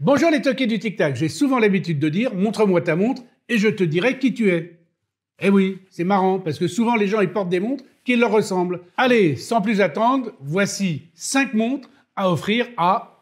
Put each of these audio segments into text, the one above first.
Bonjour les toqués du tic-tac, j'ai souvent l'habitude de dire « montre-moi ta montre et je te dirai qui tu es ». Eh oui, c'est marrant parce que souvent les gens ils portent des montres qui leur ressemblent. Allez, sans plus attendre, voici 5 montres à offrir à...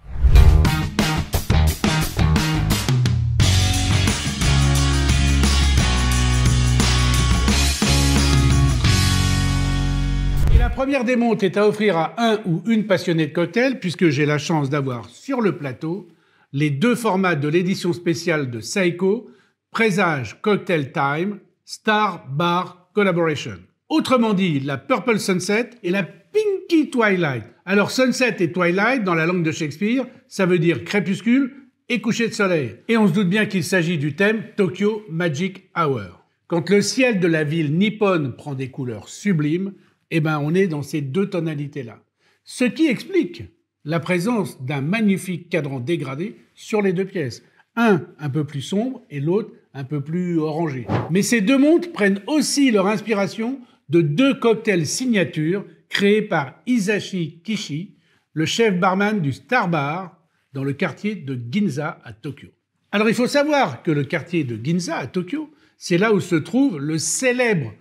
Et la première des montres est à offrir à un ou une passionnée de cocktail puisque j'ai la chance d'avoir sur le plateau les 2 formats de l'édition spéciale de Seiko, Présage Cocktail Time, Star Bar Collaboration. Autrement dit, la Purple Sunset et la Pinky Twilight. Alors Sunset et Twilight, dans la langue de Shakespeare, ça veut dire crépuscule et coucher de soleil. Et on se doute bien qu'il s'agit du thème Tokyo Magic Hour. Quand le ciel de la ville nippone prend des couleurs sublimes, eh ben on est dans ces 2 tonalités-là. Ce qui explique la présence d'un magnifique cadran dégradé sur les 2 pièces. Un peu plus sombre et l'autre un peu plus orangé. Mais ces 2 montres prennent aussi leur inspiration de 2 cocktails signature créés par Hisashi Kishi, le chef barman du Star Bar dans le quartier de Ginza à Tokyo. Alors il faut savoir que le quartier de Ginza à Tokyo, c'est là où se trouve le célèbre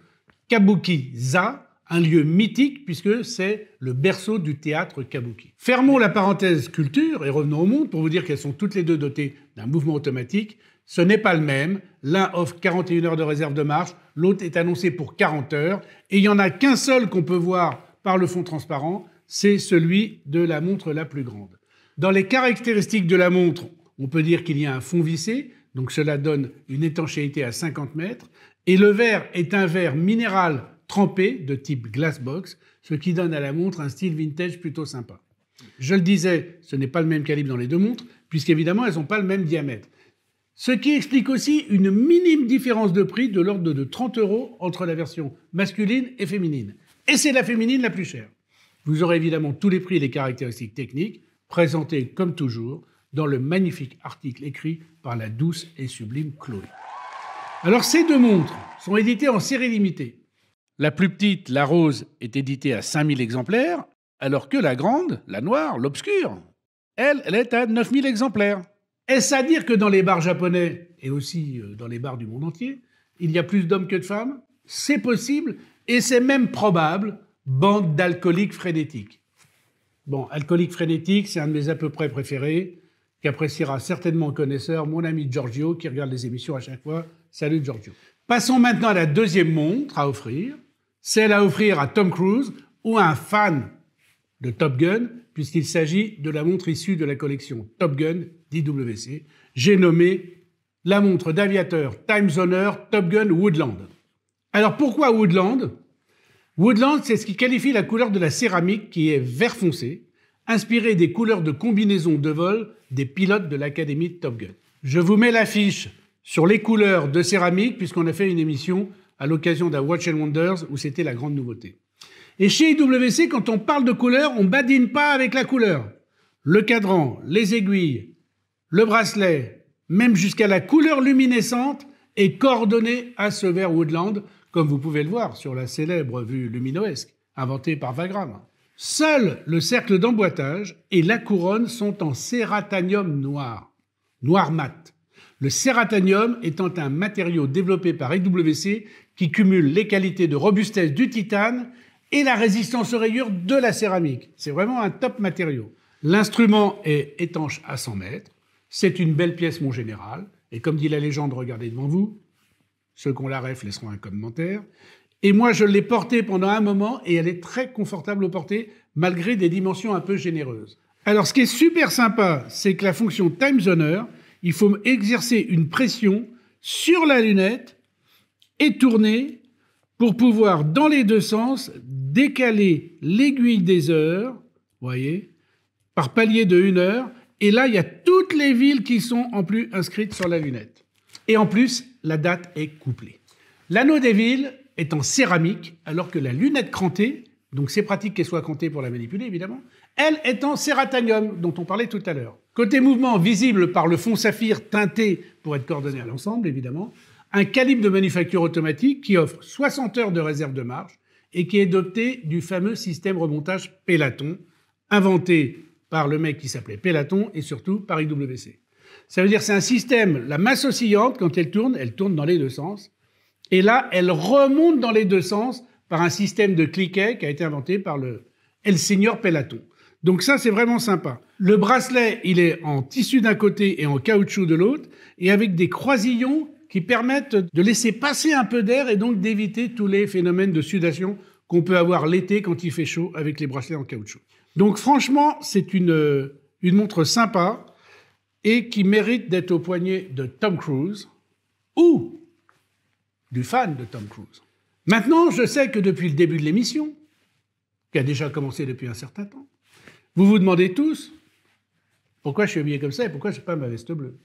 Kabuki-za, un lieu mythique puisque c'est le berceau du théâtre kabuki. Fermons la parenthèse culture et revenons aux montres pour vous dire qu'elles sont toutes les 2 dotées d'un mouvement automatique. Ce n'est pas le même. L'un offre 41 heures de réserve de marche, l'autre est annoncé pour 40 heures. Et il n'y en a qu'un seul qu'on peut voir par le fond transparent, c'est celui de la montre la plus grande. Dans les caractéristiques de la montre, on peut dire qu'il y a un fond vissé, donc cela donne une étanchéité à 50 mètres. Et le verre est un verre minéral trempé de type glassbox, ce qui donne à la montre un style vintage plutôt sympa. Je le disais, ce n'est pas le même calibre dans les 2 montres, puisqu'évidemment elles n'ont pas le même diamètre. Ce qui explique aussi une minime différence de prix de l'ordre de 30 € entre la version masculine et féminine. Et c'est la féminine la plus chère. Vous aurez évidemment tous les prix et les caractéristiques techniques présentés comme toujours dans le magnifique article écrit par la douce et sublime Chloé. Alors ces 2 montres sont éditées en série limitée. La plus petite, la rose, est éditée à 5000 exemplaires, alors que la grande, la noire, l'obscure, elle est à 9000 exemplaires. Est-ce à dire que dans les bars japonais, et aussi dans les bars du monde entier, il y a plus d'hommes que de femmes? C'est possible, et c'est même probable, bande d'alcooliques frénétiques. Bon, alcoolique frénétique, c'est un de mes à peu près préférés, qu'appréciera certainement un connaisseur, mon ami Giorgio, qui regarde les émissions à chaque fois. Salut Giorgio. Passons maintenant à la 2e montre à offrir, celle à offrir à Tom Cruise ou à un fan de Top Gun, puisqu'il s'agit de la montre issue de la collection Top Gun d'IWC. J'ai nommé la montre d'aviateur Time Zoner Top Gun Woodland. Alors pourquoi Woodland? Woodland, c'est ce qui qualifie la couleur de la céramique qui est vert foncé, inspirée des couleurs de combinaison de vol des pilotes de l'académie de Top Gun. Je vous mets l'affiche sur les couleurs de céramique, puisqu'on a fait une émission à l'occasion d'un Watch and Wonders où c'était la grande nouveauté. Et chez IWC, quand on parle de couleur, on badine pas avec la couleur. Le cadran, les aiguilles, le bracelet, même jusqu'à la couleur luminescente est coordonné à ce vert Woodland, comme vous pouvez le voir sur la célèbre vue luminoesque, inventée par Wagram. Seul le cercle d'emboîtage et la couronne sont en cératanium noir, noir mat. Le cératanium étant un matériau développé par IWC qui cumule les qualités de robustesse du titane et la résistance aux rayures de la céramique. C'est vraiment un top matériau. L'instrument est étanche à 100 mètres. C'est une belle pièce, mon général. Et comme dit la légende, regardez devant vous. Ceux qui ont la ref laisseront un commentaire. Et moi, je l'ai portée pendant un moment et elle est très confortable au porter, malgré des dimensions un peu généreuses. Alors, ce qui est super sympa, c'est que la fonction Time Zoner, il faut exercer une pression sur la lunette et tourner pour pouvoir, dans les 2 sens, décaler l'aiguille des heures, vous voyez, par palier de 1 heure. Et là, il y a toutes les villes qui sont en plus inscrites sur la lunette. Et en plus, la date est couplée. L'anneau des villes est en céramique, alors que la lunette crantée, donc c'est pratique qu'elle soit crantée pour la manipuler évidemment, elle est en cératanium, dont on parlait tout à l'heure. Côté mouvement, visible par le fond saphir teinté pour être coordonné à l'ensemble évidemment, un calibre de manufacture automatique qui offre 60 heures de réserve de marche et qui est doté du fameux système remontage Peloton, inventé par le mec qui s'appelait Peloton et surtout par IWC. Ça veut dire que c'est un système, la masse oscillante, quand elle tourne dans les deux sens. Et là, elle remonte dans les deux sens par un système de cliquet qui a été inventé par le El Señor Peloton. Donc ça, c'est vraiment sympa. Le bracelet, il est en tissu d'un côté et en caoutchouc de l'autre, et avec des croisillons qui permettent de laisser passer un peu d'air et donc d'éviter tous les phénomènes de sudation qu'on peut avoir l'été quand il fait chaud avec les bracelets en caoutchouc. Donc franchement, c'est une montre sympa et qui mérite d'être au poignet de Tom Cruise ou du fan de Tom Cruise. Maintenant, je sais que depuis le début de l'émission, qui a déjà commencé depuis un certain temps, vous vous demandez tous pourquoi je suis habillé comme ça et pourquoi je n'ai pas ma veste bleue.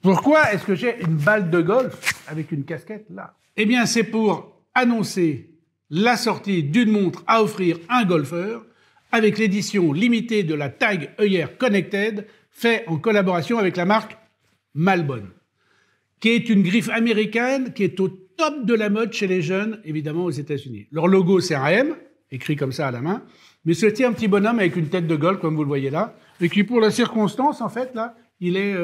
Pourquoi est-ce que j'ai une balle de golf avec une casquette là? Eh bien, c'est pour annoncer la sortie d'une montre à offrir à un golfeur avec l'édition limitée de la Tag Heuer Connected, fait en collaboration avec la marque Malbon, qui est une griffe américaine qui est au top de la mode chez les jeunes, évidemment aux États-Unis. Leur logo, c'est un M, écrit comme ça à la main, mais c'est un petit bonhomme avec une tête de golf, comme vous le voyez là, et qui, pour la circonstance, en fait, là, il est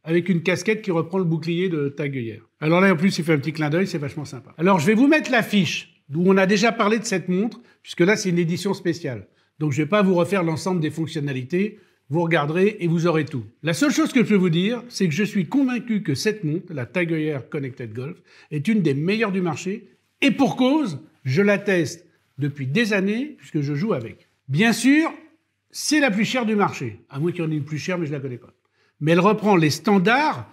avec une casquette qui reprend le bouclier de Tag Heuer. Alors là, en plus, il fait un petit clin d'œil, c'est vachement sympa. Alors, je vais vous mettre l'affiche, d'où on a déjà parlé de cette montre, puisque là, c'est une édition spéciale. Donc, je ne vais pas vous refaire l'ensemble des fonctionnalités. Vous regarderez et vous aurez tout. La seule chose que je peux vous dire, c'est que je suis convaincu que cette montre, la Tag Heuer Connected Golf, est une des meilleures du marché. Et pour cause, je la teste depuis des années, puisque je joue avec. Bien sûr, c'est la plus chère du marché. À moins qu'il y en ait une plus chère, mais je ne la connais pas. Mais elle reprend les standards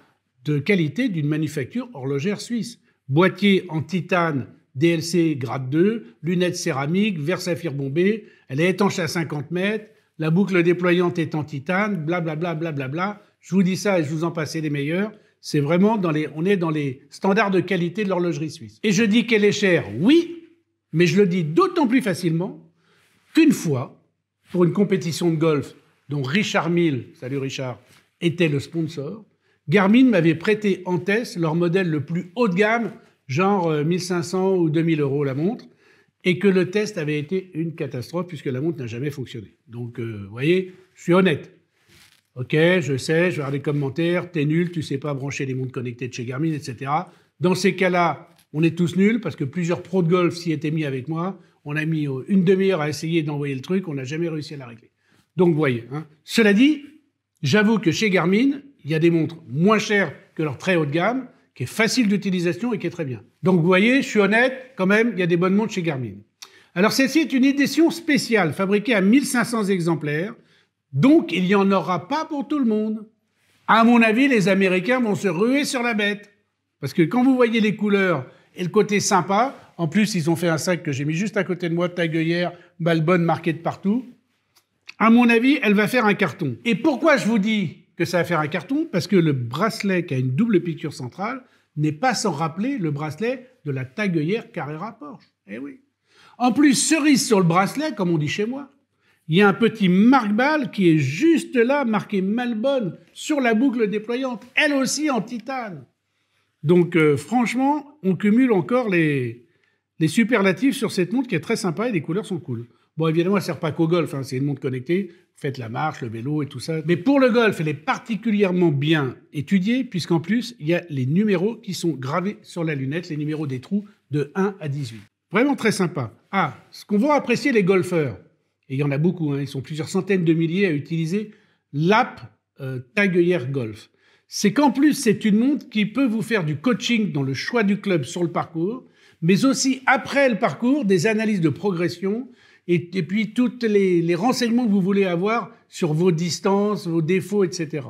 de qualité d'une manufacture horlogère suisse. Boîtier en titane DLC grade 2, lunettes céramiques, verre saphir bombé, elle est étanche à 50 mètres, la boucle déployante est en titane, blablabla, blablabla. Je vous dis ça et je vous en passe les meilleurs. C'est vraiment on est dans les standards de qualité de l'horlogerie suisse. Et je dis qu'elle est chère, oui, mais je le dis d'autant plus facilement qu'une fois, pour une compétition de golf dont Richard Mille, salut Richard, était le sponsor, Garmin m'avait prêté en test leur modèle le plus haut de gamme, genre 1500 ou 2000 € la montre, et que le test avait été une catastrophe puisque la montre n'a jamais fonctionné. Donc, vous voyez, je suis honnête. Ok, je sais, je vais avoir des commentaires, t'es nul, tu sais pas brancher les montres connectées de chez Garmin, etc. Dans ces cas-là, on est tous nuls parce que plusieurs pros de golf s'y étaient mis avec moi. On a mis une demi-heure à essayer d'envoyer le truc, on n'a jamais réussi à la régler. Donc, vous voyez. Hein. Cela dit, j'avoue que chez Garmin, il y a des montres moins chères que leur très haut de gamme, qui est facile d'utilisation et qui est très bien. Donc vous voyez, je suis honnête, quand même, il y a des bonnes montres chez Garmin. Alors celle-ci est une édition spéciale, fabriquée à 1500 exemplaires, donc il n'y en aura pas pour tout le monde. À mon avis, les Américains vont se ruer sur la bête. Parce que quand vous voyez les couleurs et le côté sympa, en plus ils ont fait un sac que j'ai mis juste à côté de moi, Tag Heuer, Malbon marqué de partout, à mon avis, elle va faire un carton. Et pourquoi je vous dis que ça va faire un carton? Parce que le bracelet qui a une double piqûre centrale n'est pas sans rappeler le bracelet de la Tag Heuer Carrera Porsche. Eh oui. En plus, cerise sur le bracelet, comme on dit chez moi, il y a un petit marque-balle qui est juste là, marqué Malbon, sur la boucle déployante, elle aussi en titane. Donc franchement, on cumule encore les superlatifs sur cette montre qui est très sympa et les couleurs sont cool. Bon, évidemment, elle ne sert pas qu'au golf, hein, c'est une montre connectée, faites la marche, le vélo et tout ça. Mais pour le golf, elle est particulièrement bien étudiée, puisqu'en plus, il y a les numéros qui sont gravés sur la lunette, les numéros des trous de 1 à 18. Vraiment très sympa. Ah, ce qu'on va apprécier les golfeurs, et il y en a beaucoup, hein, ils sont plusieurs centaines de milliers à utiliser l'app Tag Heuer Golf. C'est qu'en plus, c'est une montre qui peut vous faire du coaching dans le choix du club sur le parcours, mais aussi après le parcours, des analyses de progression, et puis tous les renseignements que vous voulez avoir sur vos distances, vos défauts, etc.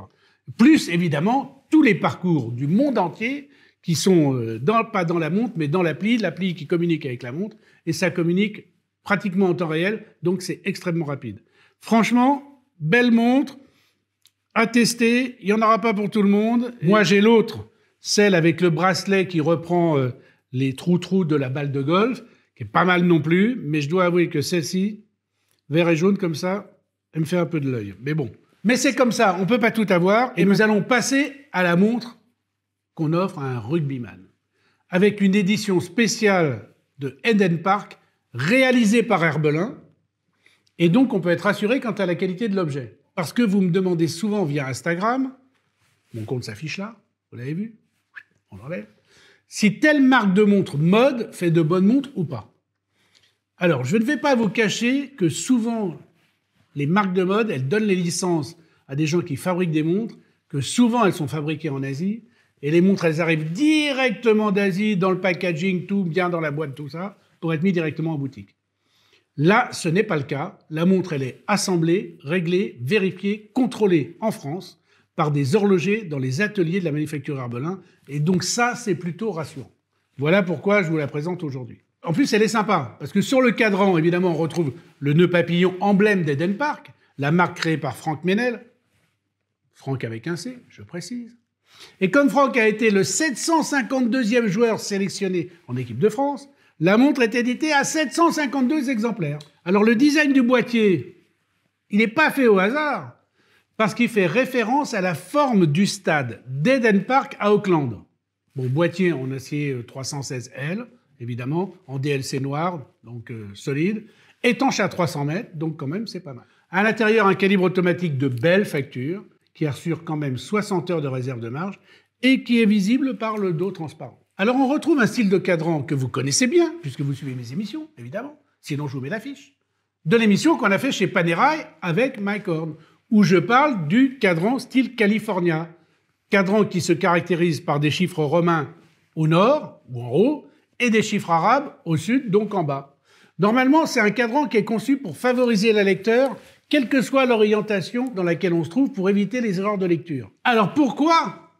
Plus, évidemment, tous les parcours du monde entier qui sont pas dans la montre, mais dans l'appli qui communique avec la montre, et ça communique pratiquement en temps réel, donc c'est extrêmement rapide. Franchement, belle montre, à tester, il n'y en aura pas pour tout le monde. Moi, j'ai l'autre, celle avec le bracelet qui reprend les trous de la balle de golf, qui est pas mal non plus, mais je dois avouer que celle-ci, vert et jaune comme ça, elle me fait un peu de l'œil. Mais bon. Mais c'est comme ça, on ne peut pas tout avoir, et nous allons passer à la montre qu'on offre à un rugbyman, avec une édition spéciale de Eden Park, réalisée par Herbelin, et donc on peut être rassuré quant à la qualité de l'objet. Parce que vous me demandez souvent via Instagram, Mon compte s'affiche là, vous l'avez vu? On l'enlève. Si telle marque de montre mode fait de bonnes montres ou pas. Alors, je ne vais pas vous cacher que souvent, les marques de mode, elles donnent les licences à des gens qui fabriquent des montres, que souvent elles sont fabriquées en Asie, et les montres, elles arrivent directement d'Asie, dans le packaging, tout bien dans la boîte, tout ça, pour être mis directement en boutique. Là, ce n'est pas le cas. La montre, elle est assemblée, réglée, vérifiée, contrôlée en France par des horlogers dans les ateliers de la manufacture Herbelin. Et donc ça, c'est plutôt rassurant. Voilà pourquoi je vous la présente aujourd'hui. En plus, elle est sympa, parce que sur le cadran, évidemment, on retrouve le nœud papillon emblème d'Eden Park, la marque créée par Franck Ménel. Franck avec un C, je précise. Et comme Franck a été le 752e joueur sélectionné en équipe de France, la montre est éditée à 752 exemplaires. Alors le design du boîtier, il n'est pas fait au hasard, parce qu'il fait référence à la forme du stade d'Eden Park à Auckland. Bon, boîtier en acier 316L, évidemment, en DLC noir, donc solide, étanche à 300 mètres, donc quand même c'est pas mal. À l'intérieur, un calibre automatique de belle facture, qui assure quand même 60 heures de réserve de marge, et qui est visible par le dos transparent. Alors on retrouve un style de cadran que vous connaissez bien, puisque vous suivez mes émissions, évidemment, sinon je vous mets l'affiche, de l'émission qu'on a fait chez Panerai avec Mike Horn, où je parle du cadran style California, cadran qui se caractérise par des chiffres romains au nord, ou en haut, et des chiffres arabes au sud, donc en bas. Normalement, c'est un cadran qui est conçu pour favoriser le lecteur, quelle que soit l'orientation dans laquelle on se trouve, pour éviter les erreurs de lecture. Alors pourquoi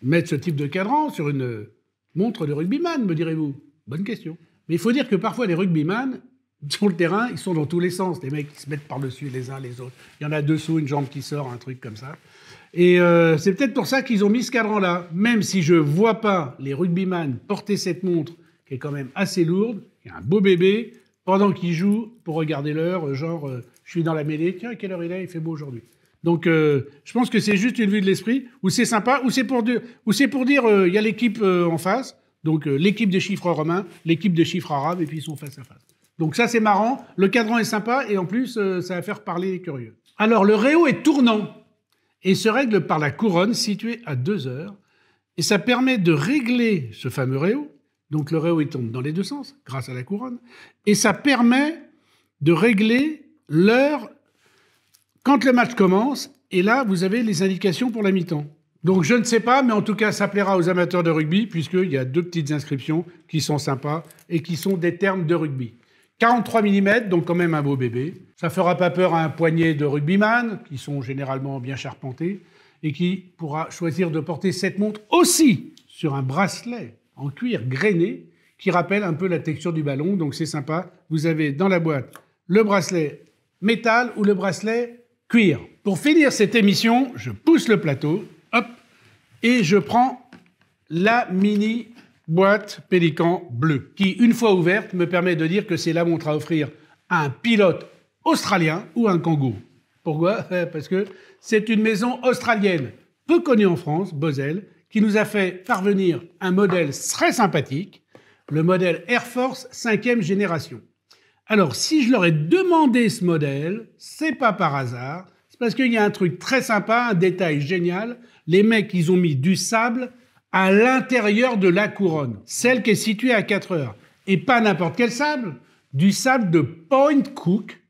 mettre ce type de cadran sur une montre de rugbyman, me direz-vous? Bonne question. Mais il faut dire que parfois les rugbyman, sur le terrain, ils sont dans tous les sens. Les mecs qui se mettent par-dessus les uns les autres. Il y en a dessous, une jambe qui sort, un truc comme ça. Et c'est peut-être pour ça qu'ils ont mis ce cadran-là. Même si je ne vois pas les rugbyman porter cette montre, qui est quand même assez lourde, il y a un beau bébé, pendant qu'ils jouent, pour regarder l'heure, genre, je suis dans la mêlée, tiens, à quelle heure il fait beau aujourd'hui. Donc, je pense que c'est juste une vue de l'esprit, où c'est sympa, où c'est pour dire, il y a l'équipe en face, donc l'équipe des chiffres romains, l'équipe des chiffres arabes, et puis ils sont face à face. Donc ça, c'est marrant, le cadran est sympa, et en plus, ça va faire parler les curieux. Alors, le réo est tournant, et se règle par la couronne située à 2 heures, et ça permet de régler ce fameux réo. Donc le réo, il tombe dans les deux sens, grâce à la couronne, et ça permet de régler l'heure quand le match commence, et là, vous avez les indications pour la mi-temps. Donc je ne sais pas, mais en tout cas, ça plaira aux amateurs de rugby, puisqu'il y a 2 petites inscriptions qui sont sympas et qui sont des termes de rugby. 43 mm, donc quand même un beau bébé. Ça fera pas peur à un poignet de rugbyman, qui sont généralement bien charpentés, et qui pourra choisir de porter cette montre aussi sur un bracelet en cuir grainé, qui rappelle un peu la texture du ballon, donc c'est sympa. Vous avez dans la boîte le bracelet métal ou le bracelet cuir. Pour finir cette émission, je pousse le plateau, hop, et je prends la mini boîte Pélican bleue, qui, une fois ouverte, me permet de dire que c'est la montre à offrir à un pilote australien ou un kangourou. Pourquoi? Parce que c'est une maison australienne, peu connue en France, Bosel, qui nous a fait parvenir un modèle très sympathique, le modèle Air Force 5e génération. Alors, si je leur ai demandé ce modèle, c'est pas par hasard, c'est parce qu'il y a un truc très sympa, un détail génial. Les mecs, ils ont mis du sable à l'intérieur de la couronne, celle qui est située à 4 heures. Et pas n'importe quel sable, du sable de Point Cook,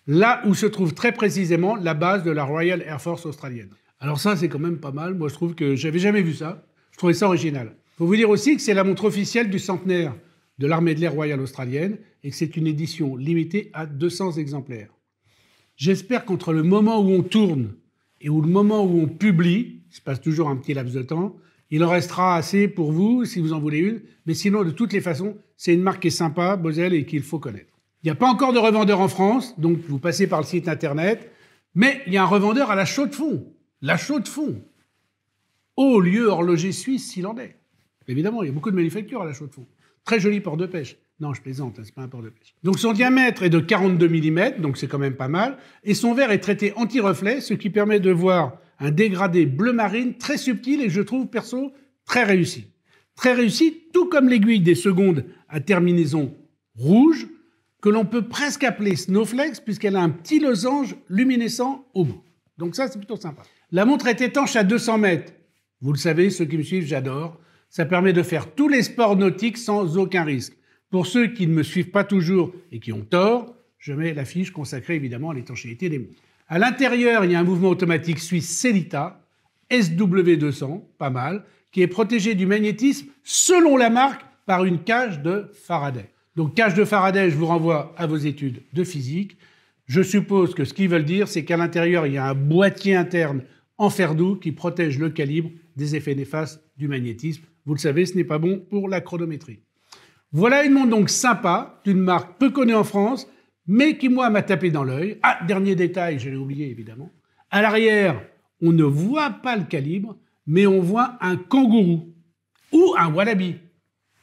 là où se trouve très précisément la base de la Royal Air Force australienne. Alors ça, c'est quand même pas mal. Moi, je trouve que j'avais jamais vu ça. Je trouvais ça original. Il faut vous dire aussi que c'est la montre officielle du centenaire de l'armée de l'air royale australienne et que c'est une édition limitée à 200 exemplaires. J'espère qu'entre le moment où on tourne et le moment où on publie, il se passe toujours un petit laps de temps, il en restera assez pour vous si vous en voulez une. Mais sinon, de toutes les façons, c'est une marque qui est sympa, Bosel, et qu'il faut connaître. Il n'y a pas encore de revendeur en France, donc vous passez par le site internet, mais il y a un revendeur à la Chaux-de-Fonds. La Chaux-de-Fonds. Haut lieu horloger suisse s'il en est. Évidemment, il y a beaucoup de manufactures à la Chaux-de-Fonds. Très joli port de pêche. Non, je plaisante, c'est pas un port de pêche. Donc son diamètre est de 42 mm, donc c'est quand même pas mal. Et son verre est traité anti-reflet, ce qui permet de voir un dégradé bleu marine très subtil et je trouve, perso, très réussi. Très réussi, tout comme l'aiguille des secondes à terminaison rouge, que l'on peut presque appeler Snowflex, puisqu'elle a un petit losange luminescent au bout. Donc ça, c'est plutôt sympa. La montre est étanche à 200 mètres. Vous le savez, ceux qui me suivent, j'adore. Ça permet de faire tous les sports nautiques sans aucun risque. Pour ceux qui ne me suivent pas toujours et qui ont tort, je mets la fiche consacrée évidemment à l'étanchéité des montres. À l'intérieur, il y a un mouvement automatique suisse Sellita, SW200, pas mal, qui est protégé du magnétisme selon la marque par une cage de Faraday. Donc cage de Faraday, je vous renvoie à vos études de physique. Je suppose que ce qu'ils veulent dire, c'est qu'à l'intérieur, il y a un boîtier interne en fer doux qui protège le calibre des effets néfastes du magnétisme. Vous le savez, ce n'est pas bon pour la chronométrie. Voilà une montre donc sympa, d'une marque peu connue en France, mais qui, moi, m'a tapé dans l'œil. Ah, dernier détail, je l'ai oublié évidemment. À l'arrière, on ne voit pas le calibre, mais on voit un kangourou ou un wallaby.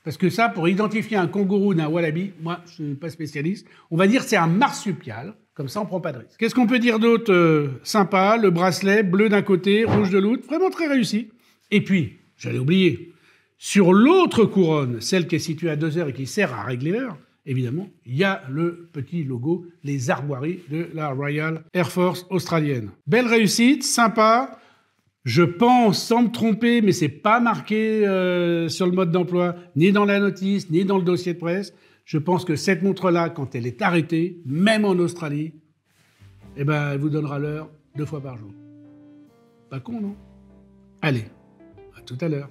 Parce que ça, pour identifier un kangourou d'un wallaby, moi, je ne suis pas spécialiste, on va dire que c'est un marsupial. Comme ça, on ne prend pas de risque. Qu'est-ce qu'on peut dire d'autre sympa? Le bracelet, bleu d'un côté, rouge de l'autre, vraiment très réussi. Et puis, j'allais oublier, sur l'autre couronne, celle qui est située à 2 heures et qui sert à régler l'heure, évidemment, il y a le petit logo, les armoiries de la Royal Air Force australienne. Belle réussite, sympa. Je pense, sans me tromper, mais c'est pas marqué sur le mode d'emploi, ni dans la notice, ni dans le dossier de presse. Je pense que cette montre-là, quand elle est arrêtée, même en Australie, eh ben, elle vous donnera l'heure 2 fois par jour. Pas con, non? Allez, à tout à l'heure.